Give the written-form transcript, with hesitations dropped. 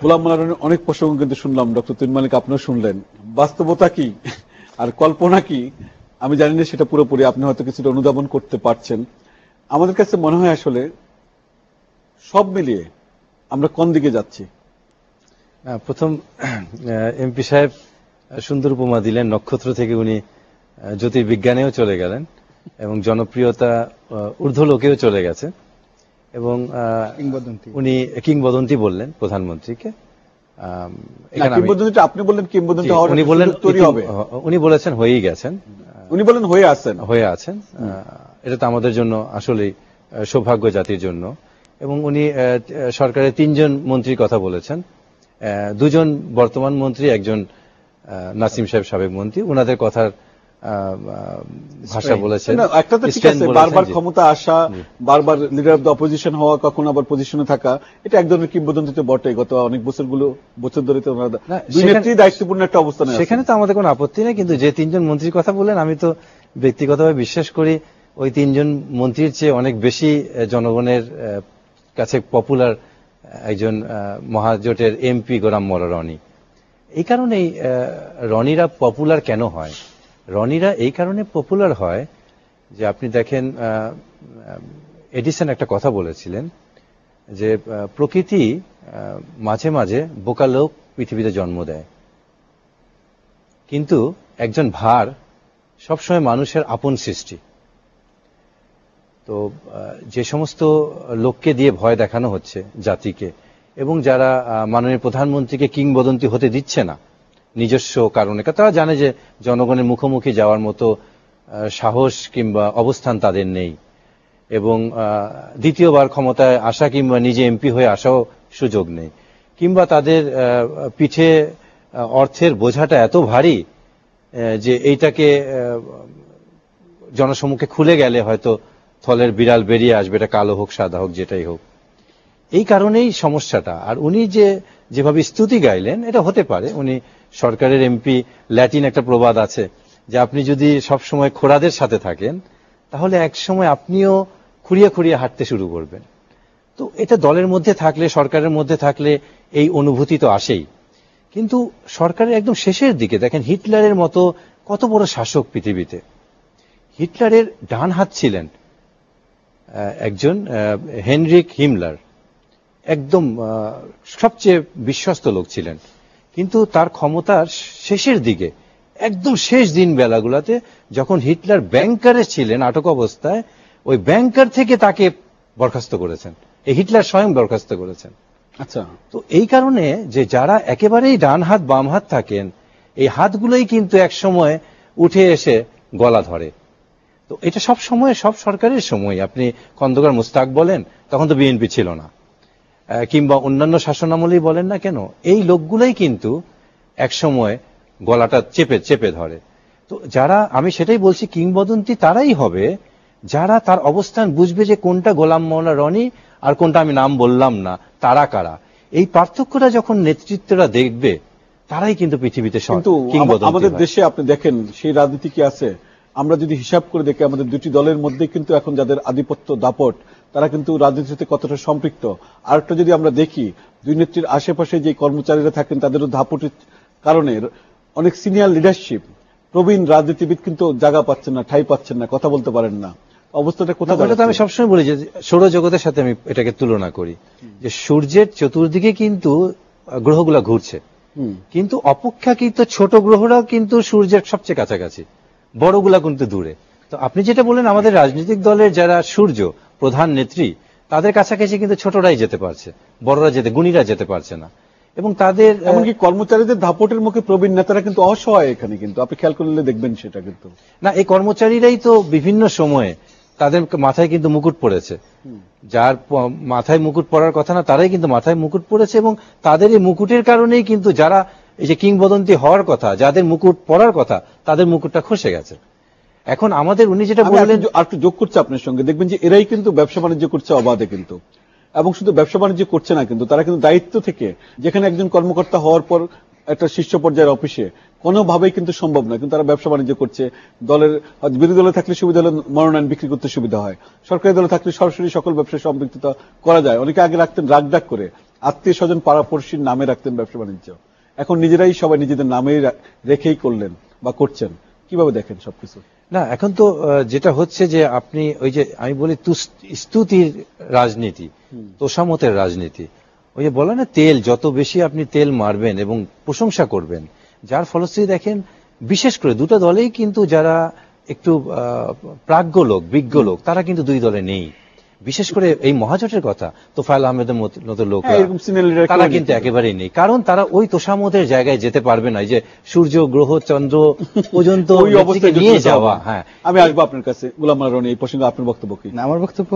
গোলাম মোল্লার অনেক প্রসঙ্গ কিন্তু শুনলাম, ডক্টর তুহিন মালিক আপনিও শুনলেন। বাস্তবতা কি আর কল্পনা কি আমি জানি না, সেটা পুরোপুরি আপনি হয়তো কিছুটা অনুধাবন করতে পারছেন। আমাদের কাছে মনে হয় আসলে সব মিলিয়ে আমরা কোন দিকে যাচ্ছি। প্রথম এমপি সাহেব সুন্দর উপমা দিলেন, নক্ষত্র থেকে উনি জ্যোতির্বিজ্ঞানেও চলে গেলেন এবং জনপ্রিয়তা ঊর্ধ্বলোকেও চলে গেছে এবং উনি কিংবদন্তি বললেন প্রধানমন্ত্রীকে। আপনি বললেন কিংবদন্তি, উনি বললেন উনি বলেছেন হয়েই গেছেন, উনি বলেন হয়ে আছেন। এটা তো আমাদের জন্য আসলেই সৌভাগ্য জাতির জন্য। এবং উনি সরকারের 3 জন মন্ত্রীর কথা বলেছেন, 2 জন বর্তমান মন্ত্রী, একজন নাসিম সাহেব সাবেক মন্ত্রী, ওনাদের কথার ভাষা বলেছেন। একটা তো ঠিক আছে, বারবার ক্ষমতা আসা, বারবার লিডার অফ দ্য অপোজিশন হওয়া, কখনো আবার পজিশনে থাকা, এটা এক ধরনের কিংবদন্তি তো বটে। গত অনেক বছর ধরে তো দুই নেত্রী দায়িত্বপূর্ণ একটা অবস্থানে, সেখানে তো আমাদের কোনো আপত্তি নেই। কিন্তু যে 3 জন মন্ত্রীর কথা বললেন, আমি তো ব্যক্তিগতভাবে বিশ্বাস করি ওই 3 জন মন্ত্রীর চেয়ে অনেক বেশি জনগণের কাছে পপুলার একজন মহাজোটের এমপি গোলাম মোল্লা রনি। এই কারণেই রনিরা পপুলার কেন হয়? রনিরা এই কারণে পপুলার হয় যে আপনি দেখেন, এডিসন একটা কথা বলেছিলেন যে প্রকৃতি মাঝে মাঝে বোকা লোক পৃথিবীতে জন্ম দেয়, কিন্তু একজন ভার সবসময় মানুষের আপন সৃষ্টি। তো যে সমস্ত লোককে দিয়ে ভয় দেখানো হচ্ছে জাতিকে, এবং যারা মাননীয় প্রধানমন্ত্রীকে কিংবদন্তি হতে দিচ্ছে না নিজস্ব কারণে, তারা জানে যে জনগণের মুখোমুখি যাওয়ার মতো সাহস কিংবা অবস্থান তাদের নেই, এবং দ্বিতীয়বার ক্ষমতায় আসা কিংবা নিজে এমপি হয়ে আসাও সুযোগ নেই, কিংবা তাদের পিঠে অর্থের বোঝাটা এত ভারী যে এইটাকে জনসম্মুখে খুলে গেলে হয়তো থলের বিড়াল বেরিয়ে আসবে, এটা কালো হোক সাদা হোক যেটাই হোক। এই কারণেই সমস্যাটা। আর উনি যেভাবে স্তুতি গাইলেন, এটা হতে পারে উনি সরকারের এমপি। ল্যাটিন একটা প্রবাদ আছে যে আপনি যদি সবসময় খোড়াদের সাথে থাকেন, তাহলে এক সময় আপনিও খুঁড়িয়ে খুঁড়িয়ে হাঁটতে শুরু করবেন। তো এটা দলের মধ্যে থাকলে, সরকারের মধ্যে থাকলে এই অনুভূতি তো আসেই। কিন্তু সরকারের একদম শেষের দিকে দেখেন, হিটলারের মতো কত বড় শাসক পৃথিবীতে, হিটলারের ডান হাত ছিলেন একজন হেনরিক হিমলার, একদম সবচেয়ে বিশ্বস্ত লোক ছিলেন। কিন্তু তার ক্ষমতার শেষের দিকে, একদম শেষ দিন বেলাগুলাতে, যখন হিটলার ব্যাংকারে ছিলেন আটক অবস্থায়, ওই ব্যাংকার থেকে তাকে বরখাস্ত করেছেন, এই হিটলার স্বয়ং বরখাস্ত করেছেন। আচ্ছা, তো এই কারণে যে যারা একেবারেই ডান হাত বাম হাত থাকেন, এই হাতগুলোই কিন্তু এক সময় উঠে এসে গলা ধরে। তো এটা সব সময়, সব সরকারের সময়, আপনি খন্দকার মুস্তাক বলেন, তখন তো বিএনপি ছিল না, কিংবা অন্যান্য শাসনামলেই বলেন না কেন, এই লোকগুলোই কিন্তু এক সময় গলাটা চেপে চেপে ধরে। তো যারা, আমি সেটাই বলছি, কিংবদন্তি তারাই হবে যারা তার অবস্থান বুঝবে যে কোনটা গোলাম মোল্লা রনি আর কোনটা আমি নাম বললাম না তারা কারা। এই পার্থক্যটা যখন নেতৃত্বরা দেখবে, তারাই কিন্তু পৃথিবীতে কিংবদন্তি। আমাদের দেশে আপনি দেখেন সেই রাজনীতি কি আছে? আমরা যদি হিসাব করে দেখি, আমাদের দুটি দলের মধ্যে কিন্তু এখন যাদের আধিপত্য দাপট, তারা কিন্তু রাজনীতিতে কতটা সম্পৃক্ত। আরেকটা যদি আমরা দেখি, দুই নেত্রীর আশেপাশে যে কর্মচারীরা থাকেন, তাদেরও দাপটের কারণে অনেক সিনিয়র লিডারশিপ, প্রবীণ রাজনীতিবিদ কিন্তু জায়গা পাচ্ছেন না, ঠাঁই পাচ্ছেন না, কথা বলতে পারেন না। অবস্থাটা কোথায়? আমি সবসময় বলি যে সৌরজগতের সাথে আমি এটাকে তুলনা করি, যে সূর্যের চতুর্দিকে কিন্তু গ্রহগুলা ঘুরছে, কিন্তু অপেক্ষাকৃত ছোট গ্রহরাও কিন্তু সূর্যের সবচেয়ে কাছাকাছি, বড়গুলা কিন্তু দূরে। তো আপনি যেটা বললেন, আমাদের রাজনৈতিক দলের যারা সূর্য, প্রধান নেত্রী, তাদের কাছাকাছি কিন্তু ছোটরাই যেতে পারছে, বড়রা গুণীরা যেতে পারছে না। এবং তাদের এমনকি কর্মচারীদের দাপটের মুখে প্রবীণ নেতারা কিন্তু অসহায় এখানে, কিন্তু আপনি খেয়াল করলে দেখবেন সেটা কিন্তু না। এই কর্মচারীরাই তো বিভিন্ন সময়ে তাদের মাথায় কিন্তু মুকুট পড়েছে, যার মাথায় মুকুট পড়ার কথা না, তারাই কিন্তু মাথায় মুকুট পড়েছে, এবং তাদের এই মুকুটের কারণেই কিন্তু যারা এই যে কিংবদন্তি হওয়ার কথা, যাদের মুকুট পড়ার কথা, তাদের মুকুটটা খসে গেছে। এখন আমাদের, উনি যেটা বললেন, আর একটু যোগ করছে আপনার সঙ্গে, দেখবেন যে এরাই কিন্তু ব্যবসা বাণিজ্য করছে অবাধে কিন্তু, এবং শুধু ব্যবসা বাণিজ্য করছে না, কিন্তু তারা কিন্তু দায়িত্ব থেকে, যেখানে একজন কর্মকর্তা হওয়ার পর একটা শীর্ষ পর্যায়ের অফিসে কোনোভাবেই কিন্তু সম্ভব না, কিন্তু তারা ব্যবসা বাণিজ্য করছে। দলের বিরোধী দলে থাকলে সুবিধা হলে মনোনয়ন বিক্রি করতে সুবিধা হয়, সরকারি দলে থাকলে সরাসরি সকল ব্যবসায় সম্পৃক্ততা করা যায়। অনেকে আগে রাখতেন রাগ ডাক করে, আত্মীয় স্বজন পাড়াপড়শির নামে রাখতেন ব্যবসা বাণিজ্য, এখন নিজেরাই সবাই নিজেদের নামেই রেখেই করলেন বা করছেন। কিভাবে দেখেন সবকিছু? না, এখন তো যেটা হচ্ছে যে আপনি ওই যে আমি বলি স্তুতির রাজনীতি, তোষামতের রাজনীতি। ওই যে বলে না, তেল যত বেশি আপনি তেল মারবেন এবং প্রশংসা করবেন, যার ফলশ্রুতি দেখেন বিশেষ করে দুটো দলেই কিন্তু যারা একটু প্রাজ্ঞ লোক, বিজ্ঞ লোক, তারা কিন্তু দুই দলে নেই। বিশেষ করে এই মহাজোটের কথা তোফায়েল আহমেদের মতো লোক, এরকম senior leader তারা কেউ কিন্তু নেই। একেবারেই নেই, কারণ তারা ওই তোষামতের জায়গায় যেতে পারবে না। এই যে সূর্য, গ্রহ, চন্দ্র পর্যন্ত ওই অবস্থায় নিয়ে যুক্ত যাওয়া। হবেন। হ্যাঁ, আমি আসবো আপনার কাছে। গোলাম মাওলা রনি, এই প্রসঙ্গে আপনার বক্তব্য কি? না, আমার বক্তব্য